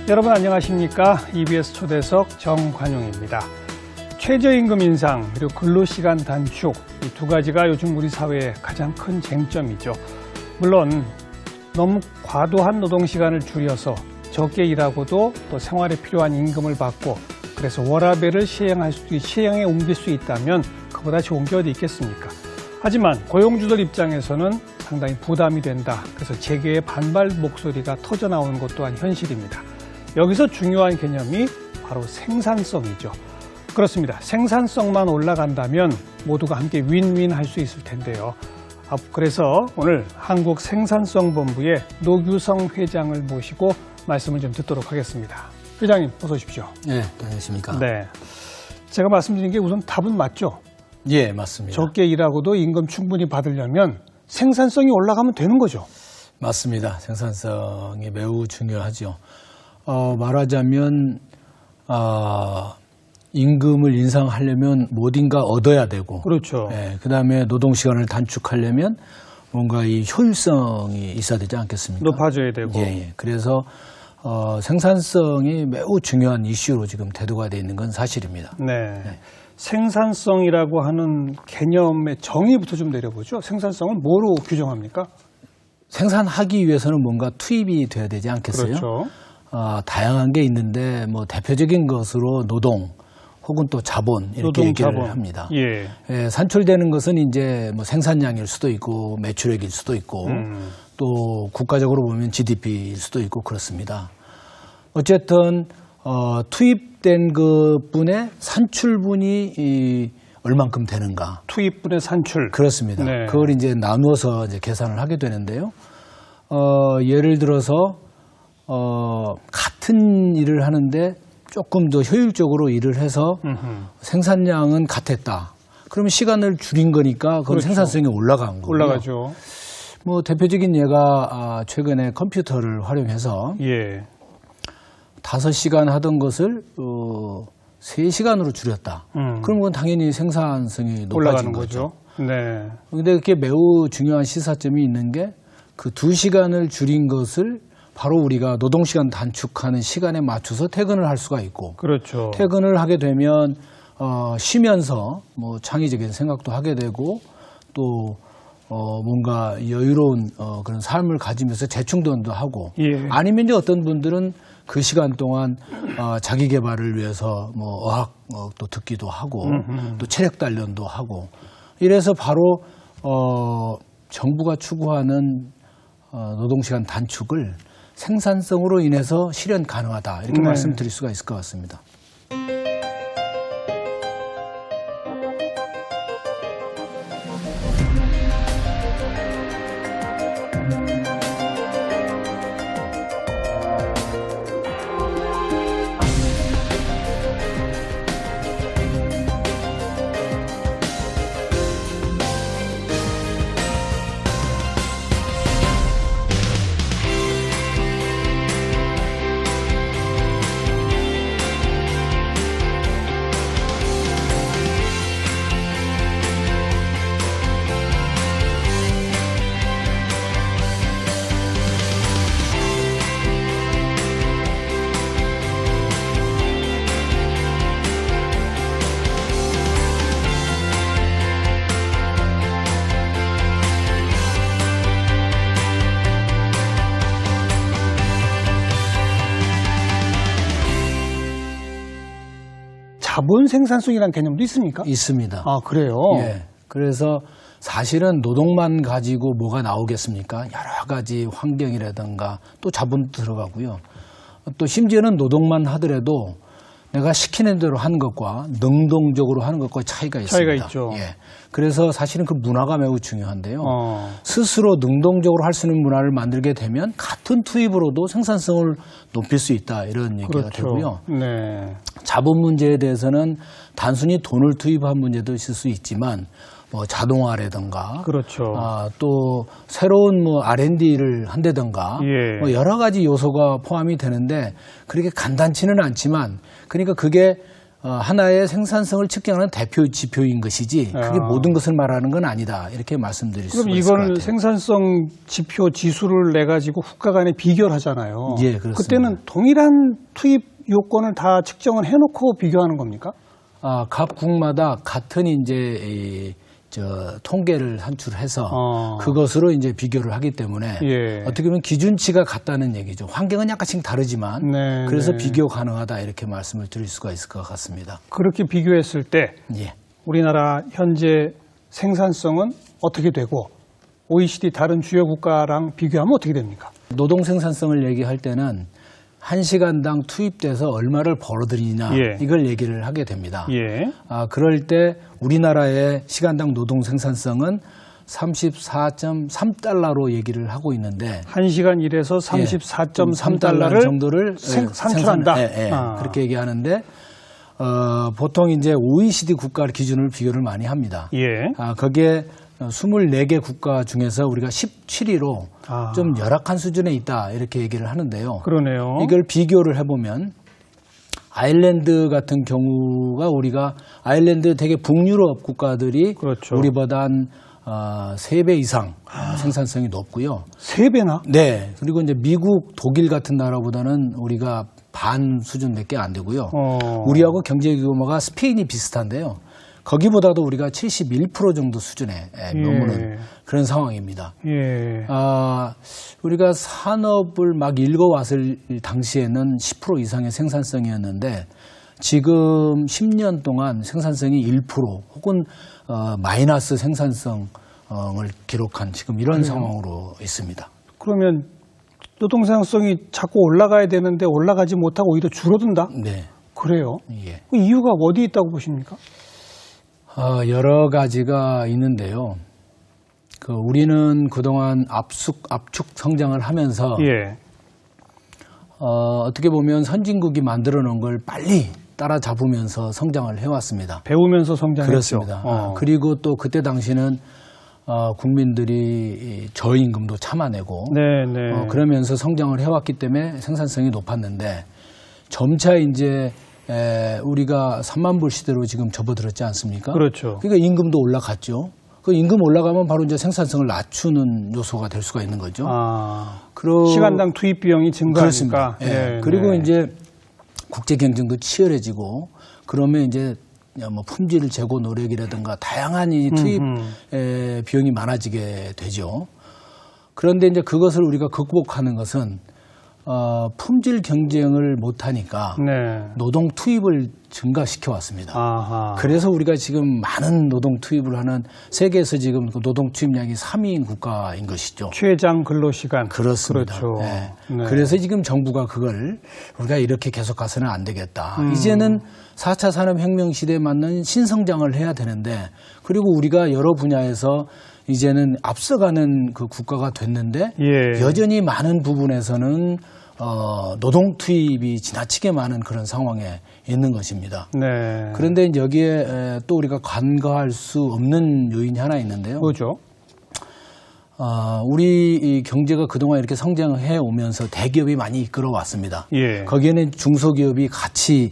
여러분 안녕하십니까? EBS 초대석 정관용입니다. 최저임금 인상 그리고 근로시간 단축 이 두 가지가 요즘 우리 사회의 가장 큰 쟁점이죠. 물론 너무 과도한 노동시간을 줄여서 적게 일하고도 또 생활에 필요한 임금을 받고 그래서 워라밸을 시행에 옮길 수 있다면 그보다 좋은 게 어디 있겠습니까? 하지만 고용주들 입장에서는 상당히 부담이 된다. 그래서 재계의 반발 목소리가 터져나오는 것 또한 현실입니다. 여기서 중요한 개념이 바로 생산성이죠. 그렇습니다. 생산성만 올라간다면 모두가 함께 윈윈 할 수 있을 텐데요. 그래서 오늘 한국생산성본부의 노규성 회장을 모시고 말씀을 좀 듣도록 하겠습니다. 회장님 어서 오십시오. 네, 안녕하십니까. 네, 제가 말씀드린 게 우선 답은 맞죠? 예, 맞습니다. 적게 일하고도 임금 충분히 받으려면 생산성이 올라가면 되는 거죠? 맞습니다. 생산성이 매우 중요하죠. 말하자면 임금을 인상하려면 뭐딘가 얻어야 되고, 그렇죠. 예, 그다음에 노동 시간을 단축하려면 뭔가 이 효율성이 있어야 되지 않겠습니까? 높아져야 되고. 예. 그래서 생산성이 매우 중요한 이슈로 지금 대두가 되어 있는 건 사실입니다. 네. 생산성이라고 하는 개념의 정의부터 좀 내려보죠. 생산성을 뭐로 규정합니까? 생산하기 위해서는 뭔가 투입이 돼야 되지 않겠어요? 그렇죠. 다양한 게 있는데 뭐 대표적인 것으로 노동 혹은 또 자본 이렇게 얘기를 합니다. 예. 산출되는 것은 이제 뭐 생산량일 수도 있고 매출액일 수도 있고 또 국가적으로 보면 GDP일 수도 있고 그렇습니다. 어쨌든 투입된 그분의 산출분이 얼만큼 되는가? 투입분의 산출. 그렇습니다. 네. 그걸 이제 나누어서 이제 계산을 하게 되는데요. 예를 들어서 같은 일을 하는데 조금 더 효율적으로 일을 해서 생산량은 같았다. 그러면 시간을 줄인 거니까 그건 그렇죠. 생산성이 올라간 거고요. 올라가죠. 뭐 대표적인 예가 최근에 컴퓨터를 활용해서 예. 5시간 하던 것을 3시간으로 줄였다. 그럼 그건 당연히 생산성이 높아진 올라가는 거죠. 네. 근데 그게 매우 중요한 시사점이 있는 게 그 2시간을 줄인 것을 바로 우리가 노동시간 단축하는 시간에 맞춰서 퇴근을 할 수가 있고, 그렇죠. 퇴근을 하게 되면 쉬면서 뭐 창의적인 생각도 하게 되고 또 뭔가 여유로운 그런 삶을 가지면서 재충전도 하고, 예. 아니면 이제 어떤 분들은 그 시간 동안 자기 개발을 위해서 뭐 어학도 듣기도 하고 또 체력 단련도 하고, 이래서 바로 정부가 추구하는 노동시간 단축을 생산성으로 인해서 실현 가능하다, 이렇게 말씀드릴 수가 있을 것 같습니다. 자본 생산성이라는 개념도 있습니까? 있습니다. 아, 그래요? 예. 그래서 사실은 노동만 가지고 뭐가 나오겠습니까? 여러 가지 환경이라든가 또 자본도 들어가고요. 또 심지어는 노동만 하더라도 내가 시키는 대로 하는 것과 능동적으로 하는 것과 차이가 있습니다. 차이가 있죠. 예. 그래서 사실은 그 문화가 매우 중요한데요. 스스로 능동적으로 할 수 있는 문화를 만들게 되면 같은 투입으로도 생산성을 높일 수 있다, 이런 얘기가 그렇죠. 되고요. 네. 자본 문제에 대해서는 단순히 돈을 투입한 문제도 있을 수 있지만 뭐 자동화라든가, 그렇죠. 또 새로운 뭐 R&D를 한다든가, 예. 뭐 여러 가지 요소가 포함이 되는데 그렇게 간단치는 않지만, 그러니까 그게 하나의 생산성을 측정하는 대표 지표인 것이지 그게 모든 것을 말하는 건 아니다. 이렇게 말씀드릴 수가 있을 것 그럼 같아요. 이거는 생산성 지표 지수를 내 가지고 국가 간에 비교를 하잖아요. 예, 그렇습니다. 그때는 동일한 투입 요건을 다 측정을 해놓고 비교하는 겁니까? 각 국마다 같은 이제 통계를 산출해서 그것으로 이제 비교를 하기 때문에 예. 어떻게 보면 기준치가 같다는 얘기죠. 환경은 약간씩 다르지만 네, 그래서 네. 비교 가능하다 이렇게 말씀을 드릴 수가 있을 것 같습니다. 그렇게 비교했을 때 예. 우리나라 현재 생산성은 어떻게 되고 OECD 다른 주요 국가랑 비교하면 어떻게 됩니까? 노동 생산성을 얘기할 때는 1시간당 투입돼서 얼마를 벌어들이냐 예. 이걸 얘기를 하게 됩니다. 예. 그럴 때 우리나라의 시간당 노동 생산성은 34.3달러로 얘기를 하고 있는데 1시간 일해서 34.3달러를 3달러 정도를 산출한다. 그렇게 얘기하는데 보통 이제 OECD 국가 기준을 비교를 많이 합니다. 예. 거기에 24개 국가 중에서 우리가 17위로 좀 열악한 수준에 있다 이렇게 얘기를 하는데요. 그러네요. 이걸 비교를 해보면 아일랜드 같은 경우가 우리가 아일랜드 되게 북유럽 국가들이 그렇죠. 우리보다 한 3배 이상 생산성이 높고요. 3배나? 네. 그리고 이제 미국, 독일 같은 나라보다는 우리가 반 수준밖에 안 되고요. 우리하고 경제 규모가 스페인이 비슷한데요. 거기보다도 우리가 71% 정도 수준에 머무는 그런 상황입니다. 예. 우리가 산업을 막 읽어왔을 당시에는 10% 이상의 생산성이었는데 지금 10년 동안 생산성이 1% 혹은 마이너스 생산성을 기록한 지금 이런 상황으로 있습니다. 그러면 노동 생산성이 자꾸 올라가야 되는데 올라가지 못하고 오히려 줄어든다? 네. 그래요? 예. 그 이유가 어디에 있다고 보십니까? 여러 가지가 있는데요. 우리는 그동안 압축 성장을 하면서 예. 어떻게 보면 선진국이 만들어 놓은 걸 빨리 따라잡으면서 성장을 해왔습니다. 배우면서 성장했죠. 그렇습니다. 그리고 또 그때 당시는 국민들이 저임금도 참아내고 네. 그러면서 성장을 해왔기 때문에 생산성이 높았는데 점차 이제 우리가 3만 불 시대로 지금 접어들었지 않습니까? 그렇죠. 그러니까 임금도 올라갔죠. 그 임금 올라가면 바로 이제 생산성을 낮추는 요소가 될 수가 있는 거죠. 시간당 투입 비용이 증가하니까. 그렇습니다. 예. 그리고 이제 국제 경쟁도 치열해지고 그러면 이제 뭐 품질 제고 노력이라든가 다양한 이 투입 비용이 많아지게 되죠. 그런데 이제 그것을 우리가 극복하는 것은 품질 경쟁을 못하니까 노동 투입을 증가시켜 왔습니다. 그래서 우리가 지금 많은 노동 투입을 하는 세계에서 지금 그 노동 투입량이 3위인 국가인 것이죠. 최장 근로시간. 그렇습니다. 그렇죠. 네. 그래서 지금 정부가 그걸 우리가 이렇게 계속 가서는 안 되겠다. 이제는 4차 산업혁명 시대에 맞는 신성장을 해야 되는데 그리고 우리가 여러 분야에서 이제는 앞서가는 그 국가가 됐는데 여전히 많은 부분에서는 노동 투입이 지나치게 많은 그런 상황에 있는 것입니다. 그런데 여기에 또 우리가 간과할 수 없는 요인이 하나 있는데요. 뭐죠? 우리 이 경제가 그동안 이렇게 성장해 오면서 대기업이 많이 이끌어 왔습니다. 거기에는 중소기업이 같이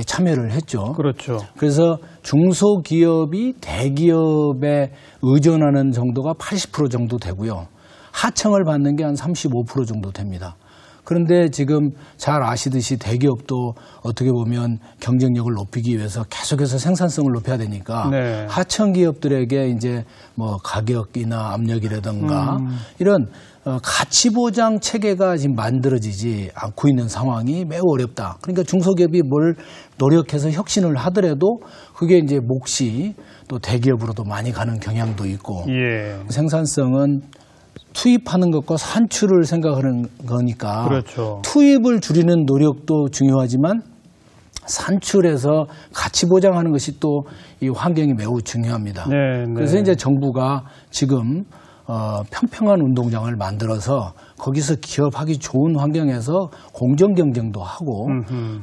참여를 했죠. 그렇죠. 그래서 중소기업이 대기업에 의존하는 정도가 80% 정도 되고요. 하청을 받는 게 한 35% 정도 됩니다. 그런데 지금 잘 아시듯이 대기업도 어떻게 보면 경쟁력을 높이기 위해서 계속해서 생산성을 높여야 되니까 하청 기업들에게 이제 뭐 가격이나 압력이라든가 이런 가치 보장 체계가 지금 만들어지지 않고 있는 상황이 매우 어렵다. 그러니까 중소기업이 뭘 노력해서 혁신을 하더라도 그게 이제 몫이 또 대기업으로도 많이 가는 경향도 있고 생산성은 투입하는 것과 산출을 생각하는 거니까 그렇죠. 투입을 줄이는 노력도 중요하지만 산출해서 가치 보장하는 것이 또 이 환경이 매우 중요합니다. 그래서 이제 정부가 지금 평평한 운동장을 만들어서 거기서 기업하기 좋은 환경에서 공정 경쟁도 하고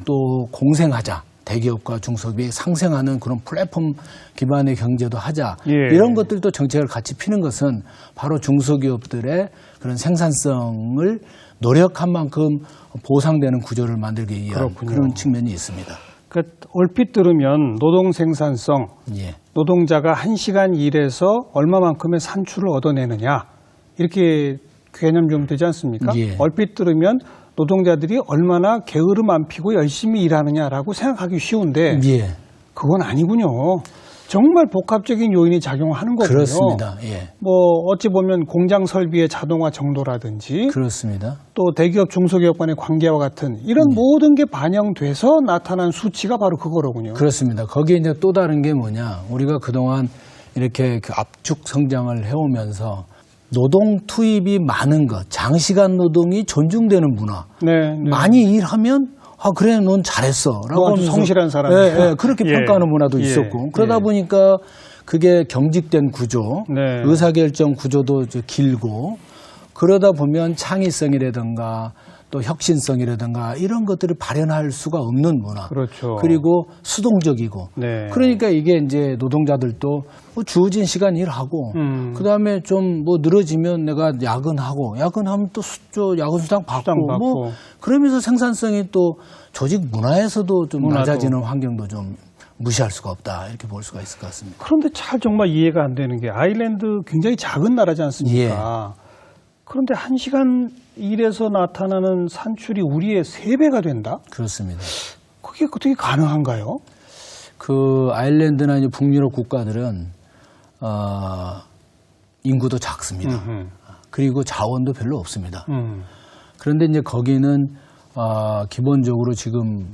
또 공생하자. 대기업과 중소기업이 상생하는 그런 플랫폼 기반의 경제도 하자. 이런 것들도 정책을 같이 피는 것은 바로 중소기업들의 그런 생산성을 노력한 만큼 보상되는 구조를 만들기 위한 그런 측면이 있습니다. 그 얼핏 들으면 노동 생산성, 예. 노동자가 1시간 일해서 얼마만큼의 산출을 얻어내느냐 이렇게 개념 좀 되지 않습니까? 예. 얼핏 들으면 노동자들이 얼마나 게으름 안 피고 열심히 일하느냐라고 생각하기 쉬운데 예. 그건 아니군요. 정말 복합적인 요인이 작용하는 거군요. 그렇습니다. 예. 뭐 어찌 보면 공장 설비의 자동화 정도라든지 그렇습니다. 또 대기업 중소기업 간의 관계와 같은 이런 모든 게 반영돼서 나타난 수치가 바로 그거로군요. 그렇습니다. 거기에 이제 또 다른 게 뭐냐. 우리가 그동안 이렇게 그 압축 성장을 해오면서 노동 투입이 많은 것, 장시간 노동이 존중되는 문화. 네, 네. 많이 일하면 아 그래 넌 잘했어 라고 아주 하면서 성실한 사람이야. 그렇게 예. 평가하는 문화도 예. 있었고 그러다 예. 보니까 그게 경직된 구조, 네. 의사결정 구조도 이제 길고 그러다 보면 창의성이라든가 또 혁신성이라든가 이런 것들을 발현할 수가 없는 문화. 그렇죠. 그리고 수동적이고. 네. 그러니까 이게 이제 노동자들도 뭐 주어진 시간 일하고 그다음에 좀 뭐 늘어지면 내가 야근하면 또 야근 수당 받고 뭐 그러면서 생산성이 또 조직 문화에서도 좀 낮아지는 환경도 좀 무시할 수가 없다 이렇게 볼 수가 있을 것 같습니다. 그런데 잘 정말 이해가 안 되는 게 아일랜드 굉장히 작은 나라지 않습니까? 예. 그런데 1시간 일에서 나타나는 산출이 우리의 3배가 된다? 그렇습니다. 그게 어떻게 가능한가요? 그 아일랜드나 이제 북유럽 국가들은 인구도 작습니다. 그리고 자원도 별로 없습니다. 그런데 이제 거기는 기본적으로 지금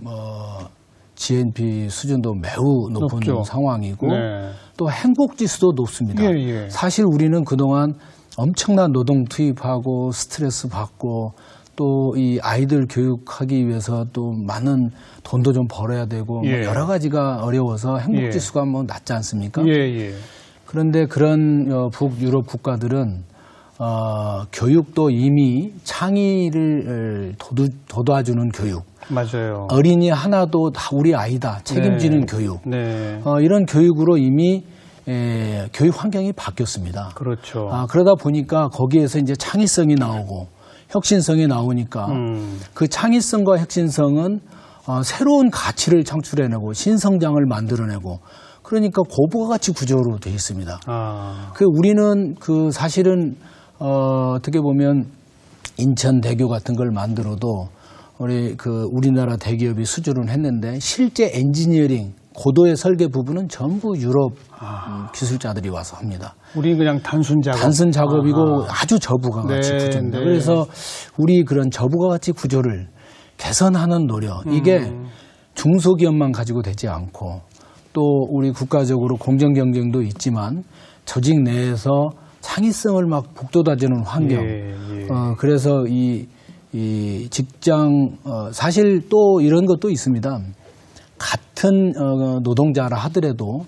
GNP 수준도 매우 높은 높죠. 상황이고 네. 또 행복 지수도 높습니다. 예, 예. 사실 우리는 그동안 엄청난 노동 투입하고 스트레스 받고 또 이 아이들 교육하기 위해서 또 많은 돈도 좀 벌어야 되고 뭐 예. 여러 가지가 어려워서 행복 예. 지수가 뭐 낮지 않습니까? 예, 예. 그런데 그런 북유럽 국가들은 교육도 이미 창의를 도와주는 교육, 맞아요. 어린이 하나도 다 우리 아이다 책임지는 교육, 네. 이런 교육으로 이미 교육 환경이 바뀌었습니다. 그렇죠. 그러다 보니까 거기에서 이제 창의성이 나오고 혁신성이 나오니까 그 창의성과 혁신성은 새로운 가치를 창출해내고 신성장을 만들어내고 그러니까 고부가가치 구조로 되어 있습니다. 우리는 사실은 어떻게 보면 인천대교 같은 걸 만들어도 우리나라 대기업이 수주를 했는데 실제 엔지니어링 고도의 설계 부분은 전부 유럽 기술자들이 와서 합니다. 우리는 그냥 단순 작업이고 아주 저부가가치 네, 구조입니다. 네. 그래서 우리 그런 저부가가치 구조를 개선하는 노력 이게 중소기업만 가지고 되지 않고 또 우리 국가적으로 공정 경쟁도 있지만 조직 내에서 창의성을 막 북돋아주는 환경. 예. 그래서 이 직장 사실 또 이런 것도 있습니다. 같은 노동자라 하더라도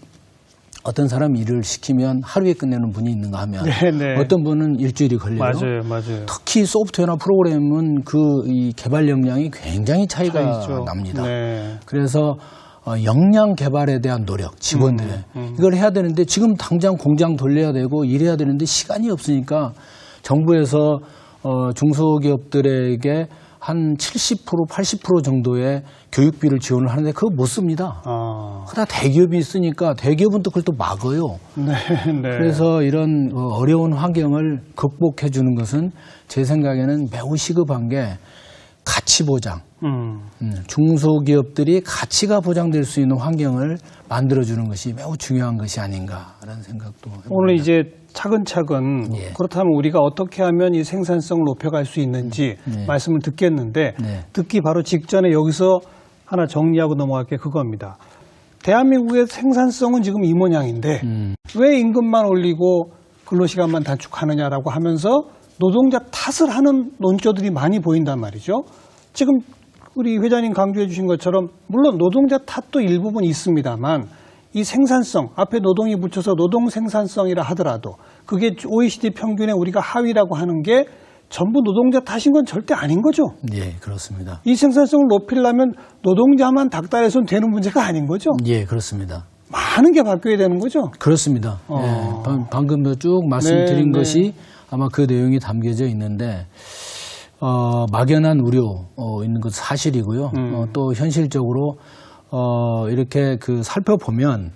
어떤 사람 일을 시키면 하루에 끝내는 분이 있는가 하면 네네. 어떤 분은 일주일이 걸려요. 맞아요. 특히 소프트웨어나 프로그램은 이 개발 역량이 굉장히 차이가 납니다. 네. 그래서 역량 개발에 대한 노력, 직원들의 이걸 해야 되는데 지금 당장 공장 돌려야 되고 일해야 되는데 시간이 없으니까 정부에서 중소기업들에게 한 70%, 80% 정도의 교육비를 지원을 하는데 그거 못 씁니다. 그러다 대기업이 있으니까 대기업은 또 그걸 또 막어요. 네. 그래서 이런 어려운 환경을 극복해 주는 것은 제 생각에는 매우 시급한 게 가치 보장. 중소기업들이 가치가 보장될 수 있는 환경을 만들어주는 것이 매우 중요한 것이 아닌가라는 생각도 해봅니다. 오늘 이제 차근차근 예. 그렇다면 우리가 어떻게 하면 이 생산성을 높여갈 수 있는지 말씀을 듣겠는데 듣기 바로 직전에 여기서 하나 정리하고 넘어갈 게 그겁니다. 대한민국의 생산성은 지금 이 모양인데 왜 임금만 올리고 근로시간만 단축하느냐라고 하면서 노동자 탓을 하는 논조들이 많이 보인단 말이죠. 지금 우리 회장님 강조해 주신 것처럼 물론 노동자 탓도 일부분 있습니다만 이 생산성, 앞에 노동이 붙여서 노동 생산성이라 하더라도 그게 OECD 평균에 우리가 하위라고 하는 게 전부 노동자 탓인 건 절대 아닌 거죠. 네, 그렇습니다. 이 생산성을 높이려면 노동자만 닥달해서는 되는 문제가 아닌 거죠. 예, 그렇습니다. 많은 게 바뀌어야 되는 거죠. 그렇습니다. 예, 방금도 쭉 말씀드린 네. 것이 아마 그 내용이 담겨져 있는데 막연한 우려 있는 것은 사실이고요. 또 현실적으로 이렇게 살펴보면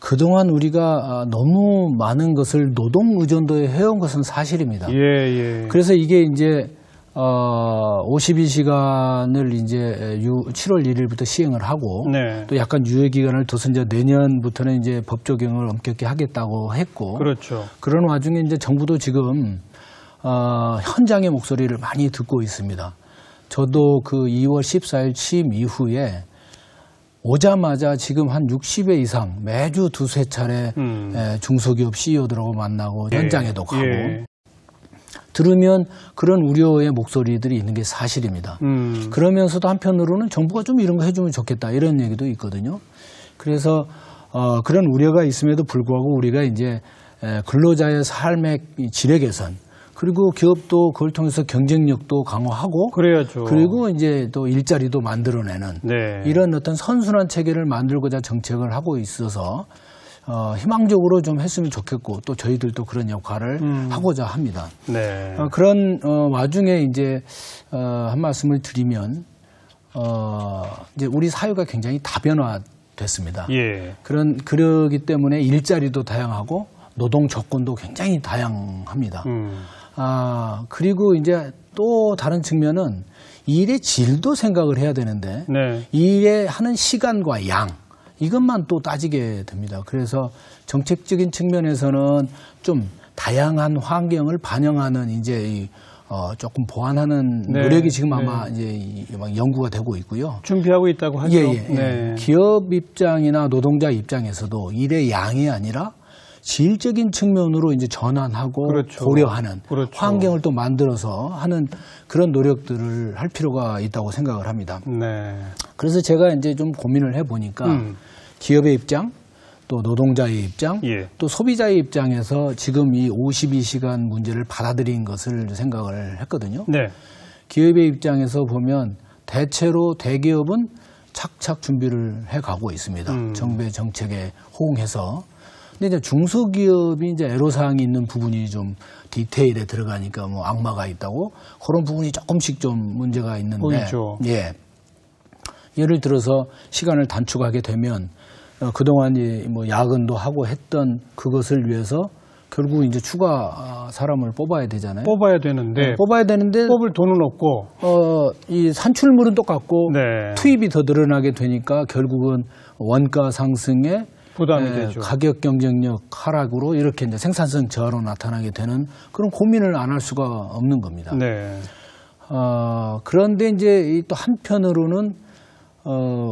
그동안 우리가 너무 많은 것을 노동 의존도에 해온 것은 사실입니다. 예. 그래서 이게 이제 52시간을 이제 7월 1일부터 시행을 하고 네. 또 약간 유예 기간을 둬서 이제 내년부터는 이제 법 적용을 엄격히 하겠다고 했고 그렇죠. 그런 와중에 이제 정부도 지금 현장의 목소리를 많이 듣고 있습니다. 저도 그 2월 14일 취임 이후에 오자마자 지금 한 60회 이상 매주 두세 차례 중소기업 CEO들하고 만나고 현장에도 가고 들으면 그런 우려의 목소리들이 있는 게 사실입니다. 그러면서도 한편으로는 정부가 좀 이런 거 해주면 좋겠다 이런 얘기도 있거든요. 그래서 그런 우려가 있음에도 불구하고 우리가 이제 근로자의 삶의 질의 개선 그리고 기업도 그걸 통해서 경쟁력도 강화하고 그래야죠. 그리고 이제 또 일자리도 만들어내는 네. 이런 어떤 선순환 체계를 만들고자 정책을 하고 있어서 희망적으로 좀 했으면 좋겠고 또 저희들도 그런 역할을 하고자 합니다. 네. 그런 와중에 이제 한 말씀을 드리면 이제 우리 사회가 굉장히 다변화됐습니다. 예. 그러기 때문에 일자리도 다양하고 노동 조건도 굉장히 다양합니다. 그리고 이제 또 다른 측면은 일의 질도 생각을 해야 되는데 네. 일에 하는 시간과 양 이것만 또 따지게 됩니다. 그래서 정책적인 측면에서는 좀 다양한 환경을 반영하는 이제 조금 보완하는 네. 노력이 지금 아마 이제 막 연구가 되고 있고요. 준비하고 있다고 하죠. 네. 기업 입장이나 노동자 입장에서도 일의 양이 아니라 질적인 측면으로 이제 전환하고 그렇죠. 고려하는 그렇죠. 환경을 또 만들어서 하는 그런 노력들을 할 필요가 있다고 생각을 합니다. 네. 그래서 제가 이제 좀 고민을 해보니까 기업의 입장, 또 노동자의 입장, 예. 또 소비자의 입장에서 지금 이 52시간 문제를 받아들인 것을 생각을 했거든요. 네. 기업의 입장에서 보면 대체로 대기업은 착착 준비를 해가고 있습니다. 정부의 정책에 호응해서. 근데 이제 중소기업이 이제 애로사항이 있는 부분이 좀 디테일에 들어가니까 뭐 악마가 있다고 그런 부분이 조금씩 좀 문제가 있는데. 보이죠. 예. 예를 들어서 시간을 단축하게 되면 그동안 뭐 야근도 하고 했던 그것을 위해서 결국 이제 추가 사람을 뽑아야 되잖아요. 뽑아야 되는데 뽑을 돈은 없고 이 산출물은 똑같고 네. 투입이 더 늘어나게 되니까 결국은 원가 상승에 부담이 되죠. 가격 경쟁력 하락으로 이렇게 이제 생산성 저하로 나타나게 되는 그런 고민을 안 할 수가 없는 겁니다. 네. 그런데 이제 또 한편으로는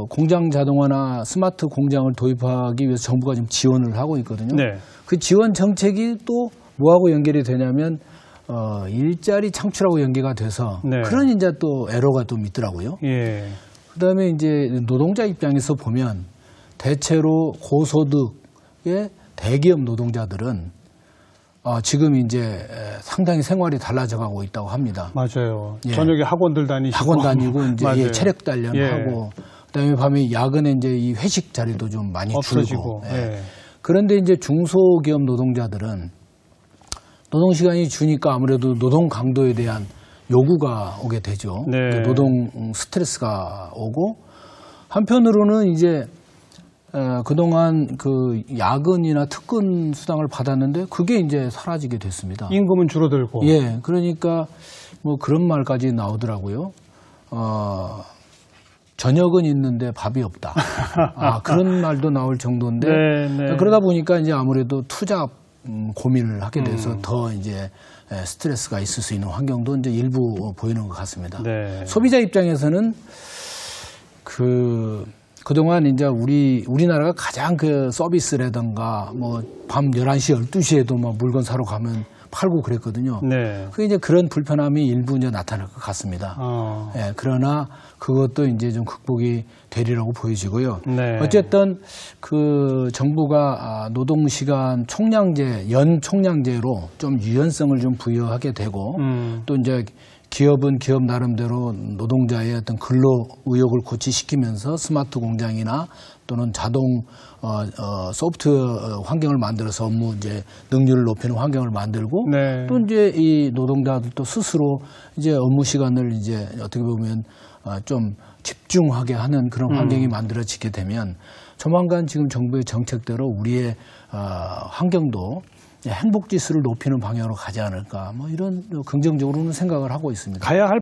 공장 자동화나 스마트 공장을 도입하기 위해서 정부가 지금 지원을 하고 있거든요. 네. 그 지원 정책이 또 뭐하고 연결이 되냐면 일자리 창출하고 연계가 돼서 네. 그런 이제 또 에러가 좀 있더라고요. 예. 그다음에 이제 노동자 입장에서 보면 대체로 고소득의 대기업 노동자들은 지금 이제 상당히 생활이 달라져 가고 있다고 합니다. 맞아요. 예. 저녁에 학원들 다니시고 학원 다니고 이제 맞아요. 체력 단련하고 그다음에 밤에 야근에 이제 이 회식 자리도 좀 많이 없어지고. 줄고. 예. 그런데 이제 중소기업 노동자들은 노동 시간이 주니까 아무래도 노동 강도에 대한 요구가 오게 되죠. 네. 노동 스트레스가 오고 한편으로는 이제 그동안 그 야근이나 특근 수당을 받았는데 그게 이제 사라지게 됐습니다. 임금은 줄어들고. 예, 그러니까 뭐 그런 말까지 나오더라고요. 저녁은 있는데 밥이 없다. 그런 말도 나올 정도인데 네. 그러다 보니까 이제 아무래도 투자 고민을 하게 돼서 더 이제 스트레스가 있을 수 있는 환경도 이제 일부 보이는 것 같습니다. 네. 소비자 입장에서는 그동안 이제 우리나라가 가장 그 서비스라든가 뭐 밤 11시, 12시에도 막 물건 사러 가면 팔고 그랬거든요. 네. 그 이제 그런 불편함이 일부 이제 나타날 것 같습니다. 예, 그러나 그것도 이제 좀 극복이 되리라고 보여지고요. 네. 어쨌든 그 정부가 노동시간 총량제, 연 총량제로 좀 유연성을 좀 부여하게 되고 또 이제 기업은 기업 나름대로 노동자의 어떤 근로 의욕을 고취시키면서 스마트 공장이나 또는 자동 소프트웨어 환경을 만들어서 업무 이제 능률을 높이는 환경을 만들고 네. 또 이제 이 노동자들도 스스로 이제 업무 시간을 이제 어떻게 보면 좀 집중하게 하는 그런 환경이 만들어지게 되면 조만간 지금 정부의 정책대로 우리의 환경도 행복 지수를 높이는 방향으로 가지 않을까 뭐 이런 긍정적으로는 생각을 하고 있습니다. 가야 할